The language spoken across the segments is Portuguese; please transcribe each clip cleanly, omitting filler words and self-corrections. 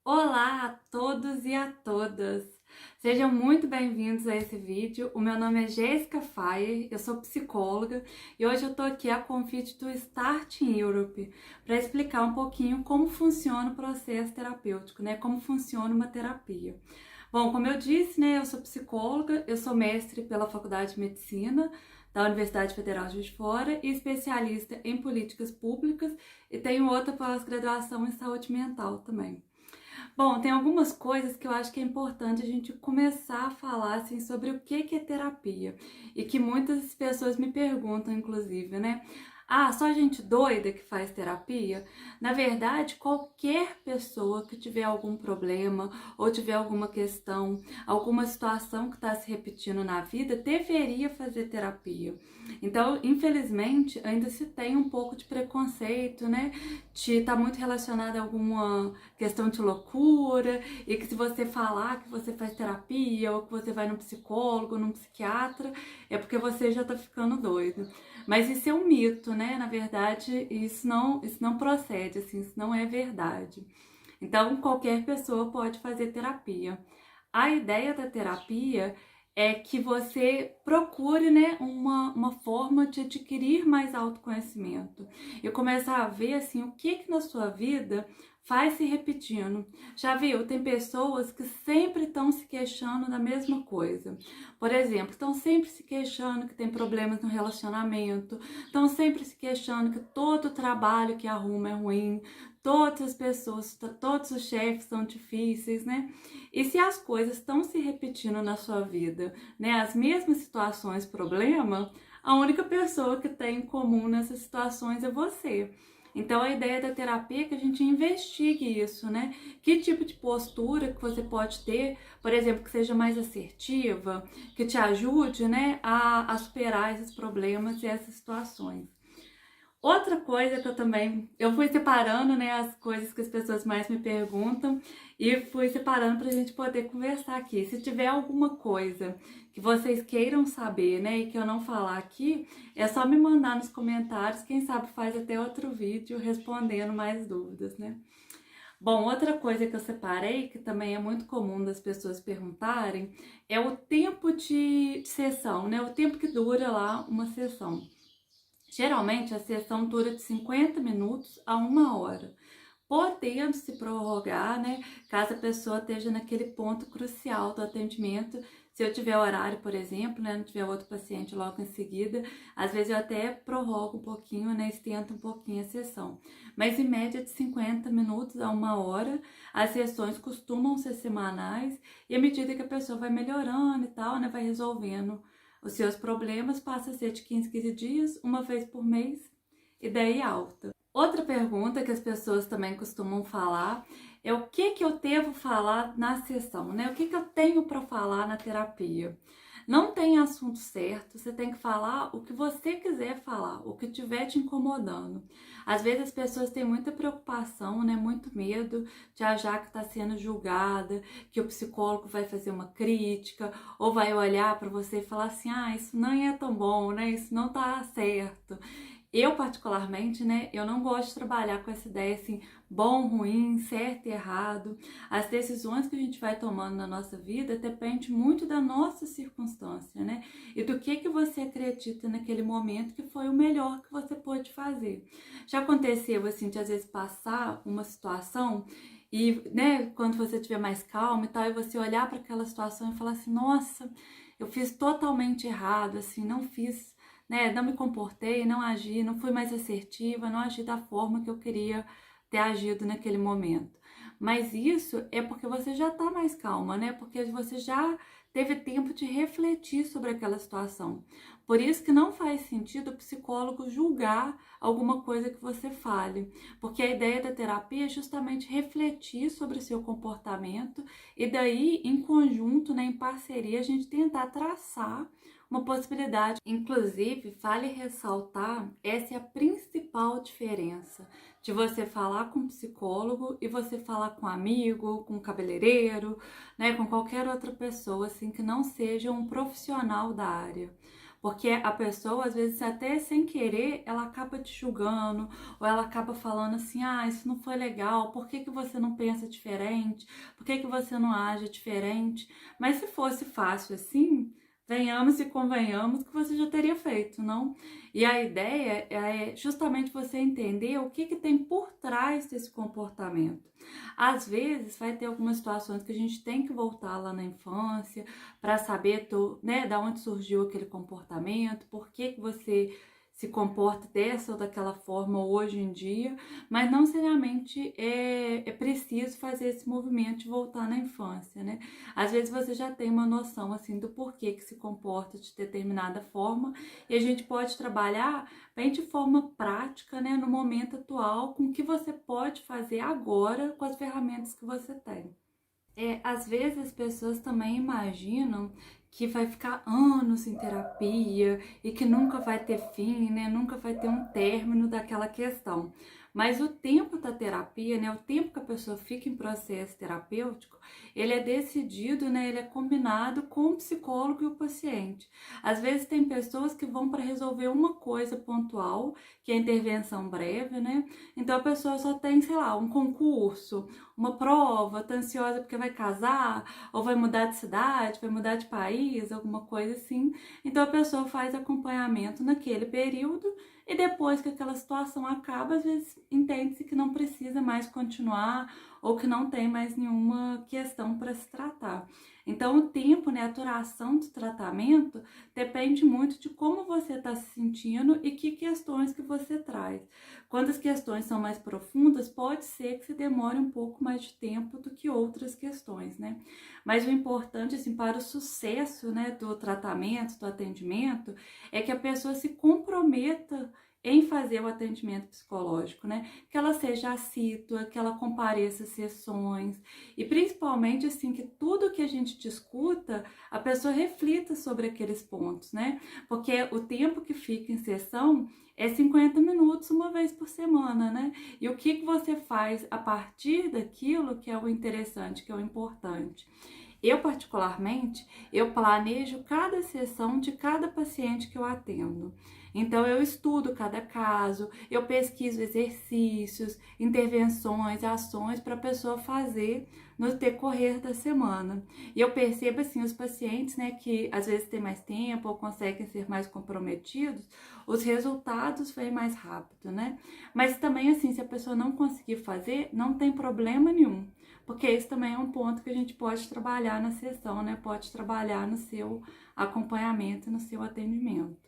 Olá a todos e a todas! Sejam muito bem-vindos a esse vídeo. O meu nome é Jéssica Fayer, eu sou psicóloga e hoje eu tô aqui a convite do Start in Europe para explicar um pouquinho como funciona o processo terapêutico, né? Como funciona uma terapia. Bom, como eu disse, né, eu sou psicóloga, eu sou mestre pela Faculdade de Medicina da Universidade Federal de Juiz de Fora e especialista em políticas públicas e tenho outra pós-graduação em saúde mental também. Bom, tem algumas coisas que eu acho que é importante a gente começar a falar assim, sobre o que é terapia e que muitas pessoas me perguntam, inclusive, né? Ah, só gente doida que faz terapia? Na verdade, qualquer pessoa que tiver algum problema ou tiver alguma questão, alguma situação que está se repetindo na vida, deveria fazer terapia. Então, infelizmente, ainda se tem um pouco de preconceito, né? Tá muito relacionado a alguma questão de loucura, e que se você falar que você faz terapia ou que você vai num psicólogo, num psiquiatra, é porque você já tá ficando doido. Mas isso é um mito, né? Na verdade, isso não procede, assim, isso não é verdade. Então, qualquer pessoa pode fazer terapia. A ideia da terapia é que você procure, né, uma forma de adquirir mais autoconhecimento e começar a ver assim o que na sua vida faz se repetindo. Já viu? Tem pessoas que sempre estão se queixando da mesma coisa. Por exemplo, estão sempre se queixando que tem problemas no relacionamento, estão sempre se queixando que todo trabalho que arruma é ruim, todas as pessoas, todos os chefes são difíceis, né? E se as coisas estão se repetindo na sua vida, né, as mesmas situações, problema, a única pessoa que tem em comum nessas situações é você. Então a ideia da terapia é que a gente investigue isso, né? Que tipo de postura que você pode ter, por exemplo, que seja mais assertiva, que te ajude, né, a superar esses problemas e essas situações. Outra coisa que eu fui separando, né, as coisas que as pessoas mais me perguntam e fui separando para a gente poder conversar aqui. Se tiver alguma coisa que vocês queiram saber, né, e que eu não falar aqui, é só me mandar nos comentários, quem sabe faz até outro vídeo respondendo mais dúvidas, né? Bom, outra coisa que eu separei, que também é muito comum das pessoas perguntarem, é o tempo de sessão, né, o tempo que dura lá uma sessão. Geralmente a sessão dura de 50 minutos a 1 hora, podendo se prorrogar, né, caso a pessoa esteja naquele ponto crucial do atendimento. Se eu tiver horário, por exemplo, né, não tiver outro paciente logo em seguida, às vezes eu até prorrogo um pouquinho, né, estendo um pouquinho a sessão. Mas em média de 50 minutos a 1 hora, as sessões costumam ser semanais e à medida que a pessoa vai melhorando e tal, né, vai resolvendo os seus problemas, passa a ser de 15 dias, uma vez por mês, e daí alta. Outra pergunta que as pessoas também costumam falar é o que eu devo falar na sessão, né? O que eu tenho para falar na terapia? Não tem assunto certo, você tem que falar o que você quiser falar, o que estiver te incomodando. Às vezes as pessoas têm muita preocupação, né, muito medo de achar que está sendo julgada, que o psicólogo vai fazer uma crítica, ou vai olhar para você e falar assim, ah, isso não é tão bom, né, isso não tá certo. Eu, particularmente, né, eu não gosto de trabalhar com essa ideia assim, bom, ruim, certo e errado. As decisões que a gente vai tomando na nossa vida depende muito da nossa circunstância, né? E do que você acredita naquele momento que foi o melhor que você pôde fazer. Já aconteceu, assim, de às vezes passar uma situação e, né, quando você estiver mais calmo e tal, e você olhar para aquela situação e falar assim, nossa, eu fiz totalmente errado, assim, não fiz, né, não me comportei, não agi, não fui mais assertiva, não agi da forma que eu queria ter agido naquele momento. Mas isso é porque você já está mais calma, né? Porque você já teve tempo de refletir sobre aquela situação. Por isso que não faz sentido o psicólogo julgar alguma coisa que você fale, porque a ideia da terapia é justamente refletir sobre o seu comportamento e daí, em conjunto, né, em parceria, a gente tentar traçar uma possibilidade. Inclusive, vale ressaltar, essa é a principal diferença de você falar com um psicólogo e você falar com um amigo, com um cabeleireiro, né, com qualquer outra pessoa assim que não seja um profissional da área. Porque a pessoa, às vezes, até sem querer, ela acaba te julgando, ou ela acaba falando assim, ah, isso não foi legal, por que que você não pensa diferente? Por que que você não age diferente? Mas se fosse fácil assim, venhamos e convenhamos que você já teria feito, não? E a ideia é justamente você entender o que que tem por trás desse comportamento. Às vezes vai ter algumas situações que a gente tem que voltar lá na infância para saber, né, da onde surgiu aquele comportamento, por que que você se comporta dessa ou daquela forma hoje em dia, mas não seriamente é preciso fazer esse movimento de voltar na infância, né? Às vezes você já tem uma noção assim do porquê que se comporta de determinada forma e a gente pode trabalhar bem de forma prática, né, no momento atual, com o que você pode fazer agora com as ferramentas que você tem. Às vezes as pessoas também imaginam que vai ficar anos em terapia e que nunca vai ter fim, né? Nunca vai ter um término daquela questão. Mas o tempo da terapia, né? O tempo que a pessoa fica em processo terapêutico, ele é decidido, né? Ele é combinado com o psicólogo e o paciente. Às vezes tem pessoas que vão para resolver uma coisa pontual, que é a intervenção breve, né? Então a pessoa só tem, sei lá, um concurso, uma prova, tá ansiosa porque vai casar, ou vai mudar de cidade, vai mudar de país, alguma coisa assim. Então a pessoa faz acompanhamento naquele período e depois que aquela situação acaba, às vezes entende-se que não precisa mais continuar ou que não tem mais nenhuma questão para se tratar. Então o tempo, né, a duração do tratamento depende muito de como você está se sentindo e que questões que você traz. Quando as questões são mais profundas, pode ser que se demore um pouco mais de tempo do que outras questões, né? Mas o importante, assim, para o sucesso, né, do tratamento, do atendimento, é que a pessoa se comprometa em fazer o atendimento psicológico, né? Que ela seja assídua, que ela compareça às sessões e principalmente, assim, que tudo que a gente discuta, a pessoa reflita sobre aqueles pontos, né? Porque o tempo que fica em sessão é 50 minutos uma vez por semana, né? E o que você faz a partir daquilo que é o interessante, que é o importante. Eu, particularmente, eu planejo cada sessão de cada paciente que eu atendo. Então, eu estudo cada caso, eu pesquiso exercícios, intervenções, ações para a pessoa fazer no decorrer da semana. E eu percebo, assim, os pacientes, né, que às vezes têm mais tempo ou conseguem ser mais comprometidos, os resultados vêm mais rápido, né? Mas também, assim, se a pessoa não conseguir fazer, não tem problema nenhum. Porque esse também é um ponto que a gente pode trabalhar na sessão, né? Pode trabalhar no seu acompanhamento, no seu atendimento.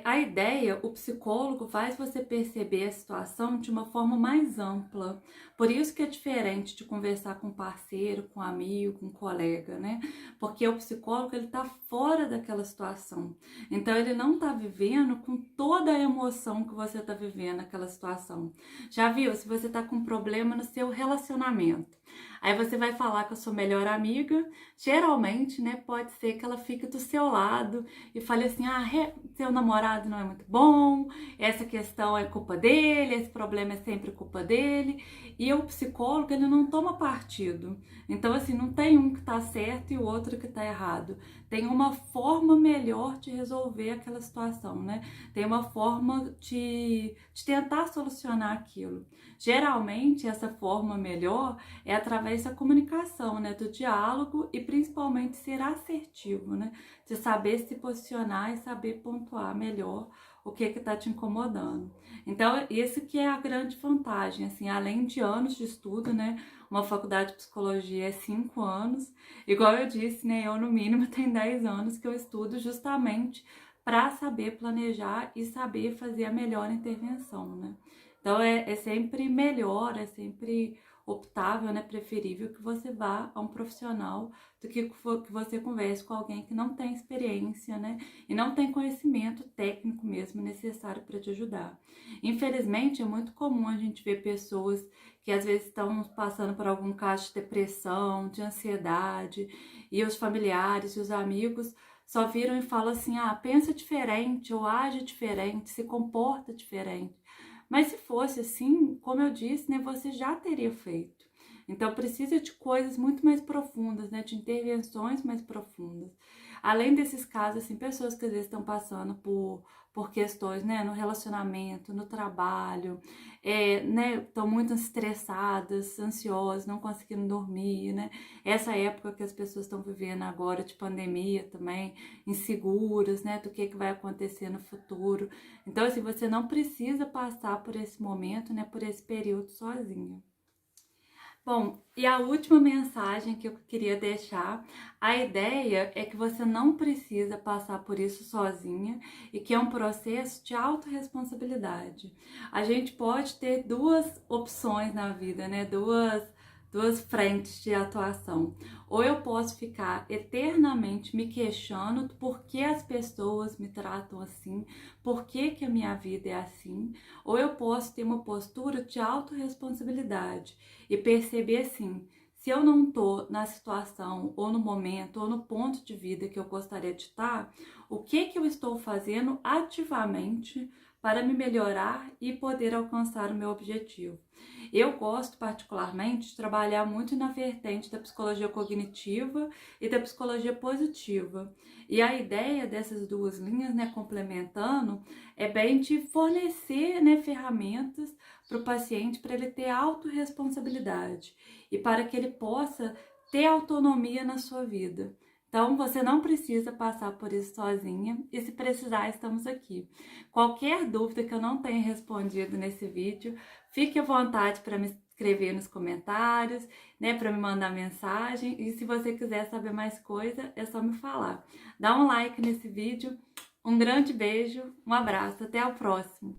A ideia, o psicólogo faz você perceber a situação de uma forma mais ampla. Por isso que é diferente de conversar com um parceiro, com um amigo, com um colega, né? Porque o psicólogo, ele tá fora daquela situação. Então, ele não tá vivendo com toda a emoção que você tá vivendo naquela situação. Já viu? Se você tá com um problema no seu relacionamento, aí você vai falar com a sua melhor amiga, geralmente, né, pode ser que ela fique do seu lado e fale assim, ah, seu namorado não é muito bom, essa questão é culpa dele, esse problema é sempre culpa dele, e o psicólogo, ele não toma partido. Então, assim, não tem um que tá certo e o outro que tá errado. Tem uma forma melhor de resolver aquela situação, né? Tem uma forma de tentar solucionar aquilo. Geralmente, essa forma melhor é através da comunicação, né? Do diálogo e principalmente ser assertivo, né? De saber se posicionar e saber pontuar melhor o que está te incomodando. Então, esse que é a grande vantagem, assim, além de anos de estudo, né? Uma faculdade de psicologia é 5 anos, igual eu disse, né? Eu, no mínimo, tenho 10 anos que eu estudo justamente para saber planejar e saber fazer a melhor intervenção, né? Então, é sempre melhor, é sempre optável, né, preferível que você vá a um profissional do que você converse com alguém que não tem experiência, né, e não tem conhecimento técnico mesmo necessário para te ajudar. Infelizmente, é muito comum a gente ver pessoas que às vezes estão passando por algum caso de depressão, de ansiedade, e os familiares e os amigos só viram e falam assim, ah, pensa diferente, ou age diferente, se comporta diferente. Mas se fosse assim, como eu disse, né, você já teria feito. Então precisa de coisas muito mais profundas, né? De intervenções mais profundas. Além desses casos, assim, pessoas que às vezes estão passando por questões, né, no relacionamento, no trabalho, né, estão muito estressadas, ansiosas, não conseguindo dormir, né? Essa época que as pessoas estão vivendo agora de pandemia também, inseguras, né, do que vai acontecer no futuro. Então, assim, você não precisa passar por esse momento, né, por esse período sozinha. Bom, e a última mensagem que eu queria deixar, a ideia é que você não precisa passar por isso sozinha e que é um processo de autorresponsabilidade. A gente pode ter duas opções na vida, né? Duas frentes de atuação. Ou eu posso ficar eternamente me questionando por que as pessoas me tratam assim, por que que a minha vida é assim, ou eu posso ter uma postura de autorresponsabilidade e perceber assim, se eu não tô na situação, ou no momento, ou no ponto de vida que eu gostaria de estar, o que que eu estou fazendo ativamente para me melhorar e poder alcançar o meu objetivo. Eu gosto particularmente de trabalhar muito na vertente da psicologia cognitiva e da psicologia positiva. E a ideia dessas duas linhas, né, complementando, é bem de fornecer, né, ferramentas para o paciente para ele ter autorresponsabilidade e para que ele possa ter autonomia na sua vida. Então, você não precisa passar por isso sozinha e se precisar, estamos aqui. Qualquer dúvida que eu não tenha respondido nesse vídeo, fique à vontade para me escrever nos comentários, né, para me mandar mensagem. E se você quiser saber mais coisa, é só me falar. Dá um like nesse vídeo, um grande beijo, um abraço, até o próximo!